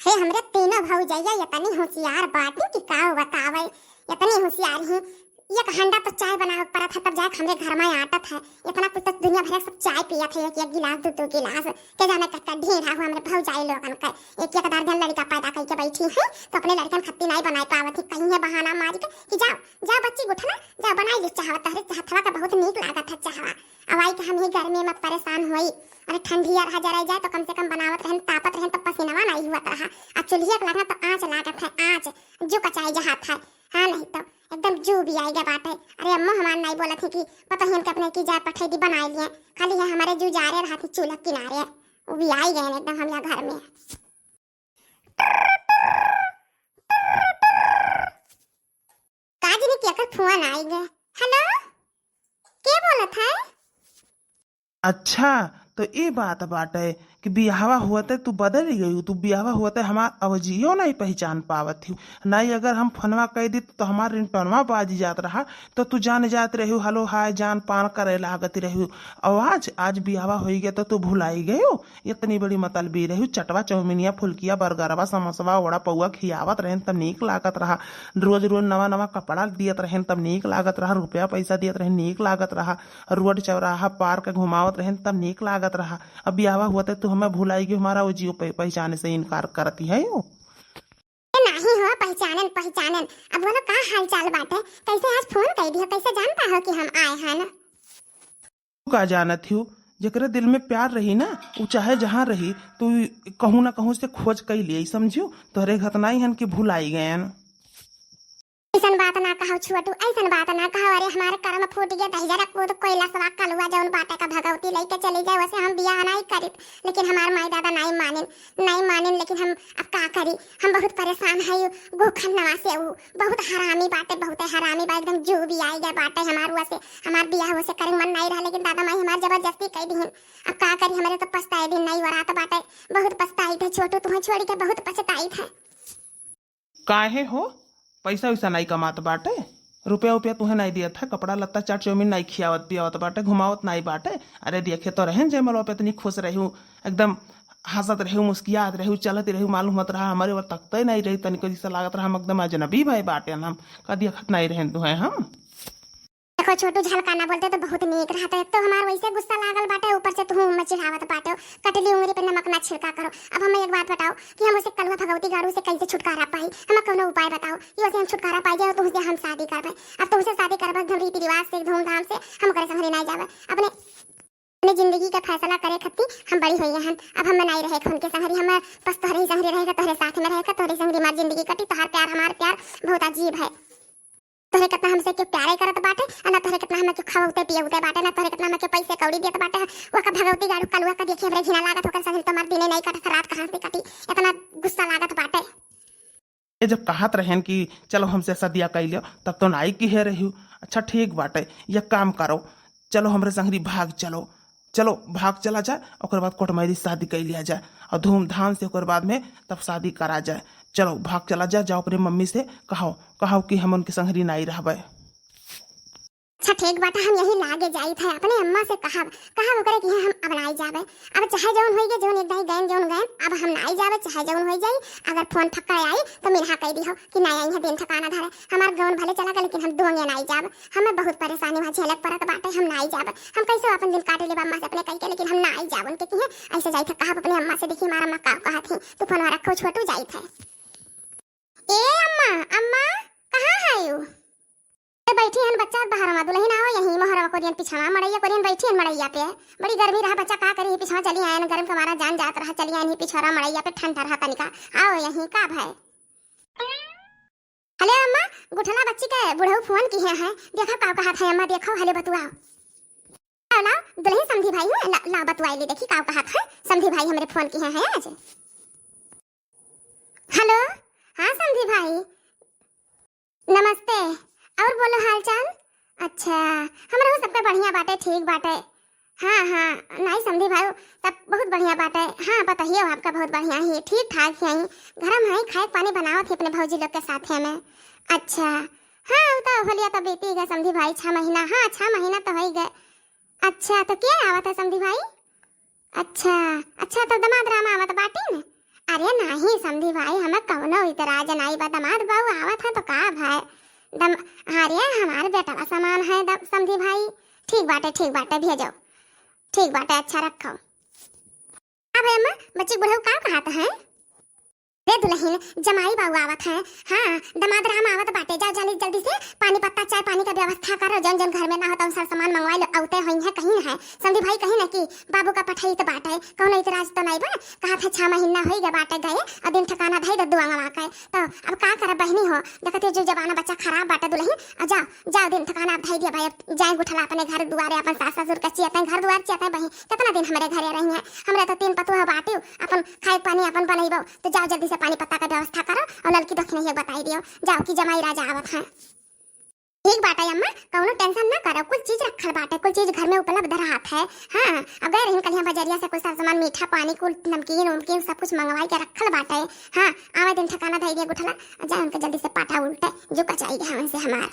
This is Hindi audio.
हे हमरे तीनों भौजैया इतनी होशियार बाटी कि का बतावे। इतनी होशियार ही एक हंडा तो चाय बनावे पड़ा था तब जाके हमरे घर में आटा था। इतना कुछ तो दुनिया भर सब चाय पिया थे एक एक गिलास दो गिलास के जाने का ढेरा हुआ हमरे भौजाई लोगन का। एक एक दर्जन लड़का पैदा करके बैठी है तो अपने लड़कन खत्ती नहीं बनाई पावत थी। कहीं है बहाना मार के कि जाओ जाओ बच्ची उठना जाओ बनाई ले चाहवा तहरे चाहतवा का बहुत नीक लागत है चाहवा। अवाई के हम ही गर्मी में परेशान हुई। अरे ठंडी रहा जरा जाए तो कम से कम बनावत रहन तापत रहन तो पसीनावा नहीं हुआ रहा। अब चूल्हे के लगना तो आँच लागत है आँच जो कचाई जहाँ था। हाँ नहीं तो एकदम जू भी आएगा बाटे। अरे अम्मा हमार नहीं बोला थी कि पता ही अपने की जा पठाई दी बनाई लिए खाली है हमारे जू जा रहे रहा थी चूल्हा किनारे वो भी आई गए एकदम हम यहाँ घर में। काजी ने क्या कर फोन आई गए। हेलो क्या बोला था? अच्छा तो ये बात बाटे कि बियाहवा हुआ थे तू बदल गई। तू बियाहवा हुआ थे हमार अवजियो नहीं पहचान पावत थी। नहीं अगर हम फनवा कह दी तो हमार रिंगटोनवा बाजी जात रहा तो तू जान जात रही हलो हाय जान पान करे लागत रही। आवाज आज बियाहवा हो गया तो तू भुलाई गई हो। इतनी बड़ी मतलबी रही चटवा चौमिनिया फुलकिया बर्गरवा समोसवा वड़ा पौआ खियावत रहन तब नीक लागत रहा। रोज रोज नवा नवा कपड़ा दियत रहन तब नीक लागत रहा। रुपया पैसा दियत रहन नीक लागत रहा। रोड चौराहा पार्क घुमावत रहन तब नीक लागत रहा। अब बियाहवा हुआ तो हमें भुलाई गई हमारा वो जियो पहचाने से इनकार करती है। वो नहीं हो पहचानन पहचानन। अब बोलो का हाल चाल बाटे कैसे आज फोन कर दिया कैसे जानता हो कि हम आए हैं ना? का जानत थी जकरे दिल में प्यार रही ना वो चाहे जहाँ रही तो कहूँ ना कहूँ से खोज कई लिए समझियो तोहरे घतना ही हन कि भुलाई गए। ऐसन बात ना कहो छुअटू ऐसन बात ना कहो। अरे हमारे कर्म फूट गया दही जरा को तो कोयला सवा कलुआ जौन बाटे का भगवती लेके चली जाए वैसे हम बियाह नहीं करित लेकिन हमार माई दादा नहीं मानिन लेकिन हम अब का करी। हम बहुत परेशान है गोखन नवा से वो बहुत हरामी बाटे बहुत हरामी बा एकदम जू भी आई गए बाटे हमार हुआ से हमार बियाह हो से करे मन नहीं रहा लेकिन दादा माई हमार जबरदस्ती कह दी। अब का करी हमारे तो पछताए दिन नहीं वरात बाटे बहुत पछताई थे छोटू तुम्हें छोड़ के बहुत पछताई थे। काहे हो पैसा वैसा नहीं कमात बाटे रुपया उपया तुम्हें नहीं दिया था कपड़ा लत्ता चाट चौमिन नहीं खियावत पियावत बाटे घुमावत नहीं बाटे। अरे देखे तो रहन जयमल पे इतनी खुश रही एकदम हंसत रही मुस्कियात रही चलत रही मालूम मत रहा हमारे वो तकते नहीं रही तनिको जैसा लागत रहा हम एकदम अजनबी भाई बाटे हम कदी खत नहीं रहन तुम्हें हम। देखो छोटू झलका ना बोलते तो बहुत नीक रहता है। तो हमार वैसे गुस्सा लागल बाटे ऊपर से तुम मत चिढ़ावत बाटे कटली उंगली पे नमक ना छिड़का करो। अब हमें एक बात बताओ कि हम उसे कलवा भगवती गाड़ू से कैसे छुटकारा पाई हमें कोनो उपाय बताओ कि वैसे हम छुटकारा पाई जाए तो तुमसे हम शादी करबे। अब तुमसे शादी करबे एकदम रीति रिवाज से धूमधाम से हम करे संभरे नहीं जावे अपने जिंदगी का फैसला करे खत्ती हम बड़ी हुई हैं। अब हम नहीं रहे खून के संगरी हम बस तोहरे संगरी रहेगा तोहरे साथ में रहेगा तोहरे संगरी हमारी जिंदगी कटी। तोहर प्यार हमार प्यार बहुत अजीब है। तोहरे कितना हमसे के प्यारे करत बाटे ना तोहरे कितना हमें के खवते पियउते बाटे ना तोहरे कितना हमें के पैसे कौड़ी देत बाटे। वो का भगवती गाड़ू कलुआ का देखिए हमरे घिना लागत होकर संग तुम्हार दिने नहीं कटत रात कहां से कटी इतना गुस्सा लागत बाटे। ये जब कहत रहन कि चलो हमसे सदिया कह लियो तब तो नाई की है रही। अच्छा ठीक बाटे ये काम करो चलो हमरे संगरी भाग चलो भाग चला जाए और बाद कोटमैरी शादी कर लिया जाए और धूमधाम से और बाद में तब शादी करा जाए। चलो भाग चला जाए जाओ अपने मम्मी से कहो कि हम उनके संगरी नहीं रहबे। अच्छा ठीक बात हम यही लागे जाई थे अपने अम्मा से कहा करे कि हम अब नहीं जावे। अब चाहे जौन होई जौन एक दही गैन जौन गैन अब हम नहीं जावे चाहे जौन होई जाई। अगर फोन ठक्का आई तो मिलहा कह दी हो कि नहीं आई है दिन ठकाना धरे हमार गौन भले चला गया लेकिन हम दोंगे नहीं जावे। हमें बहुत परेशानी वहां झेलक पड़त बाटे हम नहीं जावे। हम कैसे अपन दिन काटे ले अम्मा से अपने कह के लेकिन हम नहीं जावन के कि ऐसे जाई थे कहा अपने अम्मा से देखी हमारा अम्मा कहा थी तू फोन रखो छोटू जाई थे। ए अम्मा कहां है यू बैठी हन बच्चा बाहर में दुल्हन आओ यही मोहरवा कोरियन पिछवा मड़ैया कोरियन बैठी हन मड़ैया पे बड़ी गर्मी रहा बच्चा का करी पिछवा चली आयन गर्म का मारा जान जात रहा चली आयन पिछवा मड़ैया पे ठंडा रहा तनिका आओ यही का भाई। हेलो अम्मा गुठला बच्ची के बुढ़ऊ फोन की है देखो का कहा था अम्मा देखो हेलो बतुआ ना दुल्हन समधी भाई है ला बतुआई ले देखी का कहा था समधी भाई हमरे फोन की है आज। हेलो हाँ समधी भाई नमस्ते और बोलो हाल चाल। अच्छा हमारा सबका बढ़िया बाटे ठीक बाटे। हाँ नहीं समझी भाई तब बहुत बढ़िया बाटे। हाँ बताइए आपका बहुत बढ़िया ही ठीक ठाक है घर में है खाए पानी बनाओ थे अपने भौजी लोग के साथ में। अच्छा हाँ तो होलिया तो बीती गए समझी भाई 6 महीना। हाँ 6 महीना तो हो ही गए। अच्छा तो क्या आवत है समझी भाई? अच्छा तो दमाद रामा आवत बाटी न अरे नहीं समधी भाई, हमें कौनो इतराज नहीं बा। दामाद बाबू आवत है तो का भाई दम अरे हमारे बेटा का सामान है समधी भाई। ठीक बाटे भेजो। ठीक बाटे, अच्छा रखो। अब अम्मा बच्चे बुढ़ऊ का कहत है रे दुल्हन जमाई बाबू आवत है। हाँ दामाद राम आवत बाटे, जाओ जल्दी जल्दी से पानी पत्ता चाय पानी का व्यवस्था करो। जन जन घर में ना होता उनसे सामान मंगवा लो। औते हुई है कहीं है समझी भाई, कहीं ना कि बाबू का पठाई तो बाटे कौन इतराज तो नहीं बा। कहा था 6 महीना हो गया बाटे गए और दिन ठिकाना धई दो दुआ मंगा के। तो अब का करे बहनी हो, देखते जो जमाना बच्चा खराब बाटे दुल्हन। जाओ जाओ दिन ठिकाना धई दिया भाई। अब जाए गुठला अपने घर दुआरे अपन सास ससुर का चियते घर दुआर चियते बहन। कितना दिन हमारे घरे रही है, हमरे तो 3 पतुआ बाटी अपन खाए पानी अपन बनैबो। तो जाओ जल्दी से पानी पत्ता का व्यवस्था करो और नल की दक्षिण ये बताई दियो। जाओ कि जमाई राजा आवत है। ठीक बाटे अम्मा, कौनो टेंशन ना करो, कुछ चीज रखल बाटे, कुछ चीज घर में उपलब्ध रहत है। हाँ अगर इन कलिया बजरिया से कुछ सामान मीठा पानी कुल नमकीन उमकीन सब कुछ मंगवाई के रखल बाटे। हाँ आवे दिन ठिकाना धई दिया गुठला, जा उनके जल्दी से पाटा उल्टे जो कचाई हमसे हमार।